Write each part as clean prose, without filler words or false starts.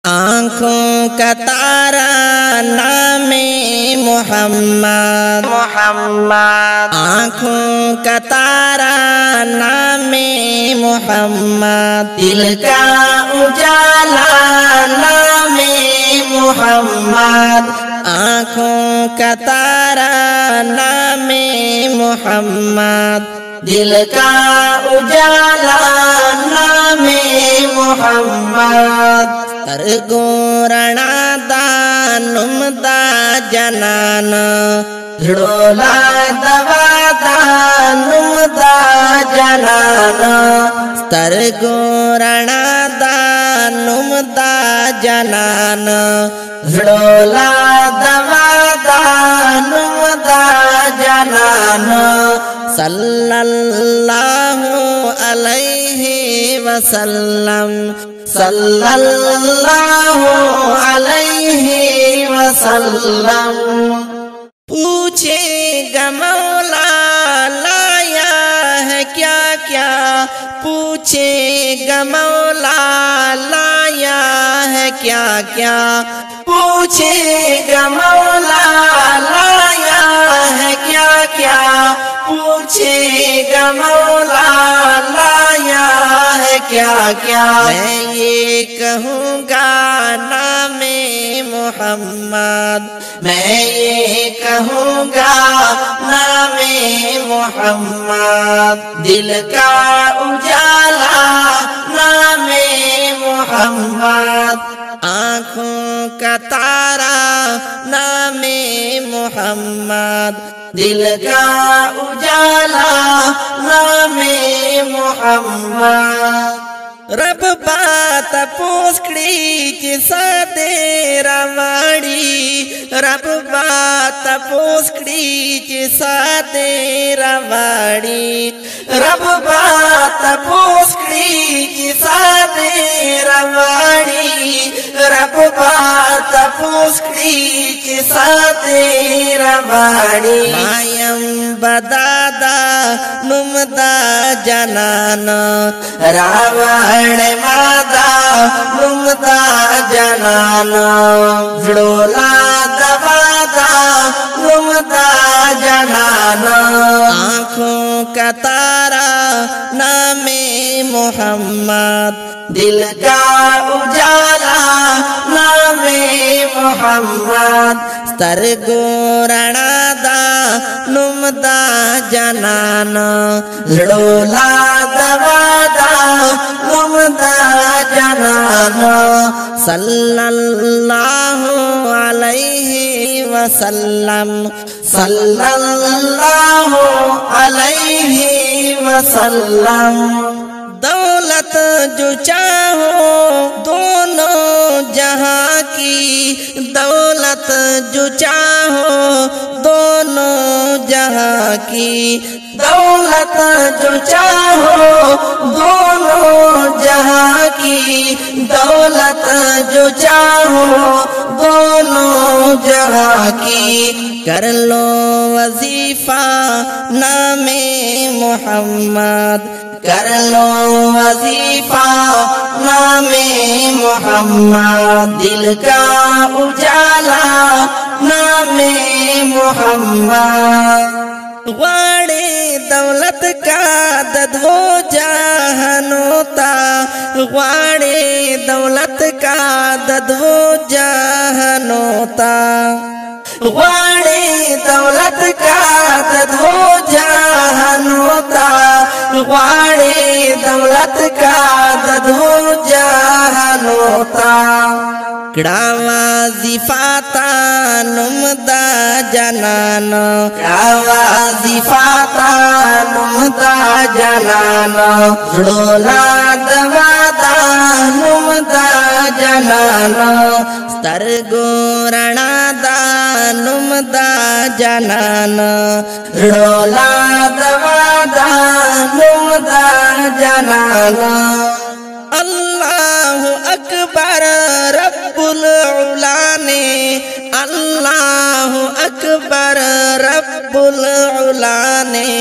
آنکھوں کا تارا نام محمد، آنکھوں کا تارا نام محمد، دل کا اجالا نام محمد، آنکھوں کا تارا نام محمد، دل کا اجالا نام محمد، ترگورنا دا نم دا جنان، دھڑولا دوا دا نم دا جنان، ترگورنا دا نم دا جنان، دھڑولا دوا دا نم دا جنان، صلی اللہ علیہ وسلم، صلی اللہ علیہ وسلم۔ پوچھے گا مولا لایا ہے کیا کیا، پوچھے گا مولا لایا ہے کیا کیا، پوچھے گا مولا لایا ہے کیا کیا، پوچھے گا مولا لایا ہے کیا کیا، میں یہ کہوں گا نام محمد، میں یہ کہوں گا نام محمد، دل کا اجالا نام محمد، آنکھوں کا تارا نام محمد، دل کا اجالا نام محمد۔ رب بات پوسکڑی کسا تیرا واڑی، رب بات پوسکڑی کسا تیرا واڑی، رب بات پوسکڑی کسا تیرا واڑی، رب بات پوسکڑی کسا تیرا واڑی، مایم بدادا نمدا جنان، راوڑ مادا نمدا جنان، جڑولا دوادا نمدا جنان، آنکھوں کا تارا نام محمد، دل کا اجالا نام محمد، ترگورنا دا نمدا جنان، جڑولا دوادا نمدا جنان، صلی اللہ علیہ وسلم، صلی اللہ علیہ وسلم۔ دولت جو چاہو دونوں جہاں کی، دولت جو چاہو دونوں جہاں کی، دولت جو چاہو دونوں جہاں کی، دولت جو چاہو دونوں جہاں کی، کر لو وظیفہ نام محمد، کر لو وظیفہ نام محمد، دل کا اجالا نام محمد، غاڑے دولت کا ددھو جہانوتا، غاڑے دولت کا ددھو جہانوتا، غاڑے دولت کا ددھو جہانوتا، غاڑے دولت کا ددھو جہانوتا، کڑا وظیفاتا نمدا جنان، کڑا وظیفاتا نمدا جنان، جڑولا دوادا نمدا جنان، ترگورنا دا نمدا جنان، جڑولا دوادا نمدا جنان، اللہ اکبر رب العلا نے، اللہ اکبر رب العلا نے،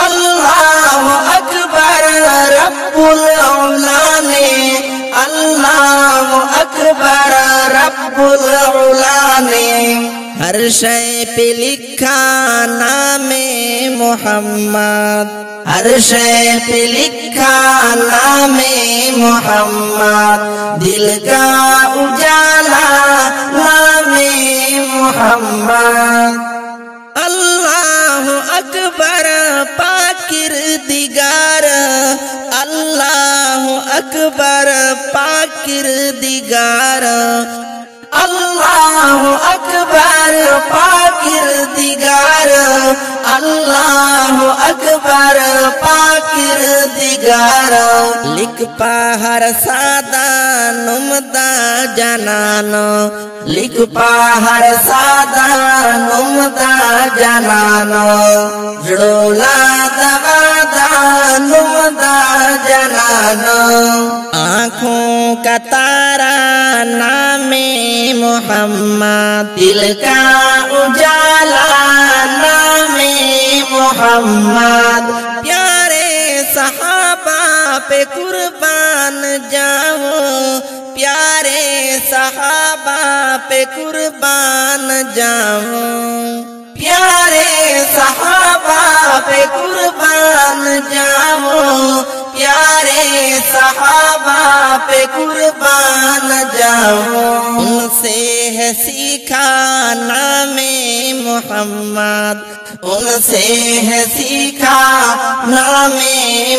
اللہ اکبر رب العلا نے، اللہ اکبر رب العلا نے ہر شے پہ لکھا نام محمد ہر شے پہ لکھا نام محمد دل کا اجالا نام محمد اللہ اکبر پاکردگار اللہ اکبر پاکردگار اللہ اکبر پاکردگار اللہ اکبر پاکردگار لکھ پاہر سادہ نمدہ جنان لکھ پاہر سادہ نمدہ جنان جڑولا دوادا نمدہ جنان آنکھوں کا تارا نام محمد دل کا اجالا نام محمد پیارے صحابہ پہ قربان جاؤں پیارے صحابہ پہ قربان جاؤں پیارے صحابہ پہ قربان جاؤں پیارے صحابہ پہ قربان جاؤں ان سے ہے سیکھا نام محمد ان سے ہے سیکھا نام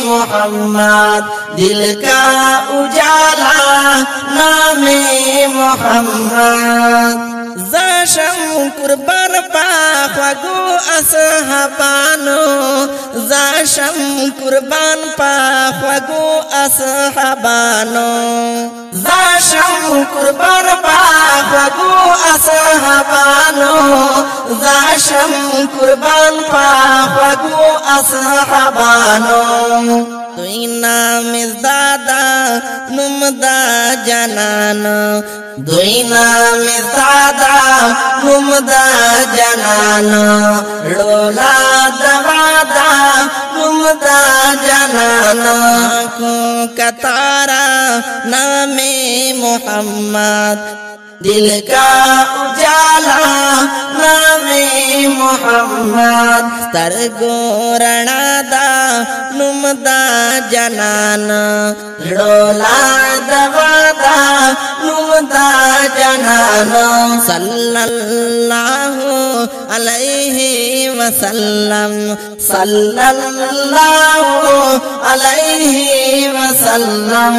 محمد دل کا اجالا نام محمد زاشم قربان پاخوگو اصحابانو زاشم قربان پاخوگو اصحابانو زاشم قربان پاخوگو اصحابانو زاشم قربان پاخوگو اصحابانو توی نام دادا نمدا جنان دوی نام دادا نمدا جنان لولا دوادا نمدا جنان آنکھوں کا تارا نام محمد دل کا اجالا نام محمد سترگو رڼا دا نمدا جنان لولا دوادا نمدا جنان صلی اللہ علیہ وسلم صلی اللہ علیہ وسلم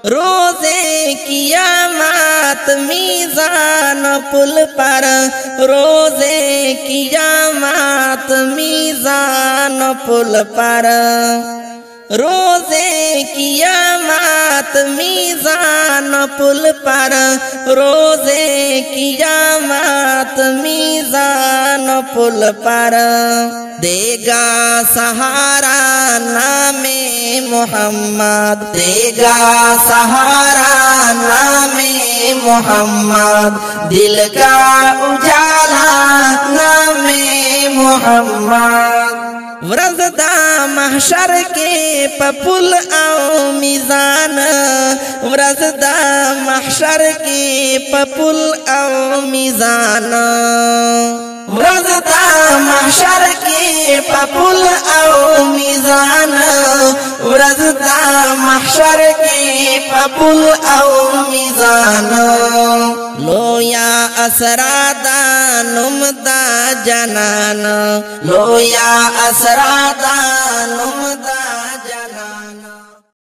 روزے قیامت میزان پل پر روزے قیامت میزان پل پر روزے قیامت میزان پل پر روزے قیامت میزان پل پر دے گا سہارا نام محمد دے گا سہارا نام محمد دل کا اجالا نام محمد ورځ دا محشر کے پپل او میزان ورځ دا محشر کے پپل او میزان ورځ دا محشر کے پپل او میزان ورځ دا محشر کے پپل او میزان لویا اسرادا نمدا جنان لویا اسرادا نمدا